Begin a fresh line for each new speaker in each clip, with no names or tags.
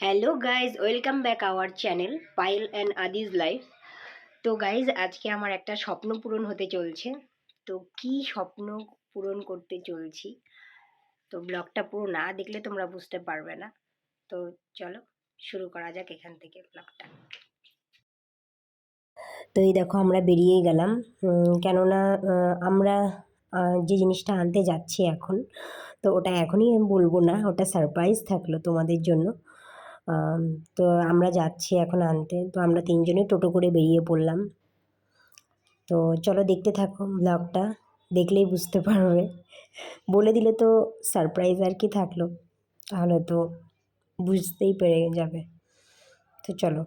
Hello guys, welcome back our channel Payel and Adi's life. তো guys, আজকে আমার একটা স্বপ্ন পূরণ হতে চলছে। তো কি স্বপ্ন পূরণ করতে চলছি, তো ব্লগটা পুরো না দেখলে তোমরা বুঝতে পারবে না। তো চলো শুরু করা যাক এখান থেকে ব্লগটা। তো এই দেখো আমরা বেরিয়ে গেলাম, কেননা আমরা যে জিনিসটা আনতে যাচ্ছি এখন, তো ওটা এখনই আমি বলবো না, ওটা সারপ্রাইজ থাকলো তোমাদের জন্য। আম তো আমরা যাচ্ছি এখন আনতে। তো আমরা ৩ জনে টোটো করে বেরিয়ে পড়লাম। তো চলো দেখতে থাকো ব্লগটা, দেখলেই বুঝতে পারবে। বলে দিলে তো সারপ্রাইজ আর কি থাকলো, তাহলে তো বুঝতেই পেরে যাবে। তো চলো।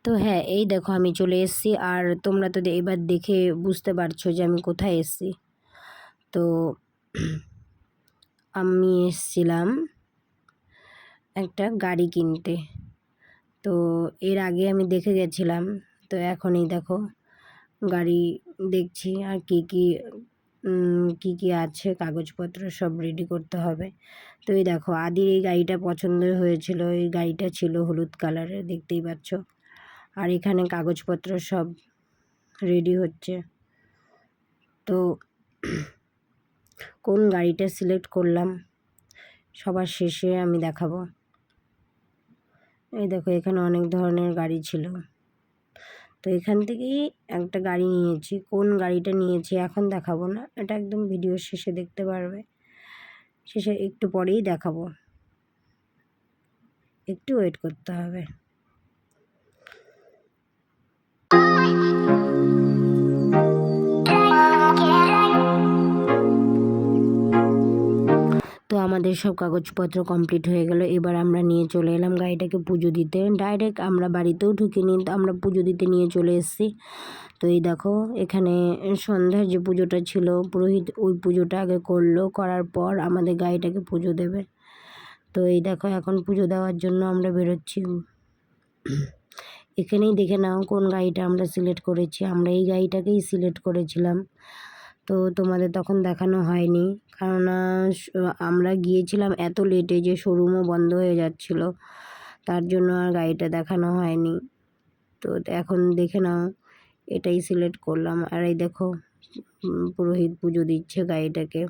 তো হ্যাঁ, এই দেখো আমি চলে এসেছি, আর তোমরা তো এবার দেখে বুঝতে পারছো যে আমি কোথায় এসেছি। তো আমি এসেছিলাম একটা গাড়ি কিনতে। তো এর আগে আমি দেখে গেছিলাম, তো এখন এই দেখো গাড়ি দেখছি, আর কি আছে কাগজপত্র সব রেডি করতে হবে। তো এই দেখো আদির এই গাড়িটা পছন্দ হয়েছিল, এই গাড়িটা ছিল হলুদ কালারের, দেখতেই পাচ্ছ। আর এখানে কাগজপত্র সব রেডি হচ্ছে। তো কোন গাড়িটা সিলেক্ট করলাম সবার শেষে আমি দেখাবো। এই দেখো এখানে অনেক ধরনের গাড়ি ছিল, তো এখান থেকেই একটা গাড়ি নিয়েছি। কোন গাড়িটা নিয়েছি এখন দেখাবো না, এটা একদম ভিডিওর শেষে দেখতে পারবে। শেষে একটু পরেই দেখাবো, একটু ওয়েট করতে হবে। তো আমাদের সব কাগজপত্র কমপ্লিট হয়ে গেল। এবার আমরা নিয়ে চলে এলাম গাড়িটাকে পুজো দিতে। ডাইরেক্ট আমরা বাড়িতেও ঢুকিনি, তো আমরা পুজো দিতে নিয়ে চলে এসেছি। তো এই দেখো এখানে সন্ধ্যার যে পুজোটা ছিল, পুরোহিত ওই পুজোটা আগে করলো, করার পর আমাদের গাড়িটাকে পুজো দেবে। তো এই দেখো এখন পুজো দেওয়ার জন্য আমরা বেরোচ্ছি। এখানেই দেখে নাও কোন গাড়িটা আমরা সিলেক্ট করেছি। আমরা এই গাড়িটাকেই সিলেক্ট করেছিলাম। তো তোমাদের তখন দেখানো হয়নি, কেননা আমরা গিয়েছিলাম এত লেটে যে শোরুমও বন্ধ হয়ে যাচ্ছিল, তার জন্য আর গাড়িটা দেখানো হয়নি। তো এখন দেখে নাও, এটাই সিলেক্ট করলাম। আর এই দেখো পুরোহিত পুজো দিচ্ছে গাড়িটাকে।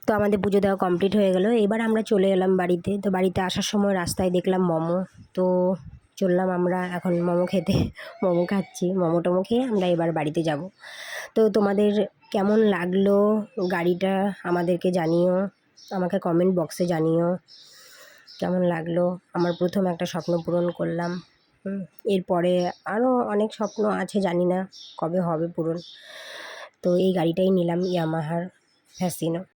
তো আমাদের পুজো দেওয়া কমপ্লিট হয়ে গেল। এবার আমরা চলে এলাম বাড়িতে। তো বাড়িতে আসার সময় রাস্তায় দেখলাম মোমো, তো চললাম আমরা এখন মোমো খেতে। মোমো খাচ্ছি, মোমো টোমো খেয়ে আমরা এবার বাড়িতে যাব। তো তোমাদের কেমন লাগলো গাড়িটা আমাদেরকে জানিও, আমাকে কমেন্ট বক্সে জানিও কেমন লাগলো। আমার প্রথম একটা স্বপ্ন পূরণ করলাম। এরপরে আরও অনেক স্বপ্ন আছে, জানি না কবে হবে পূরণ। তো এই গাড়িটাই নিলাম, ইয়ামাহার ফ্যাসিনো।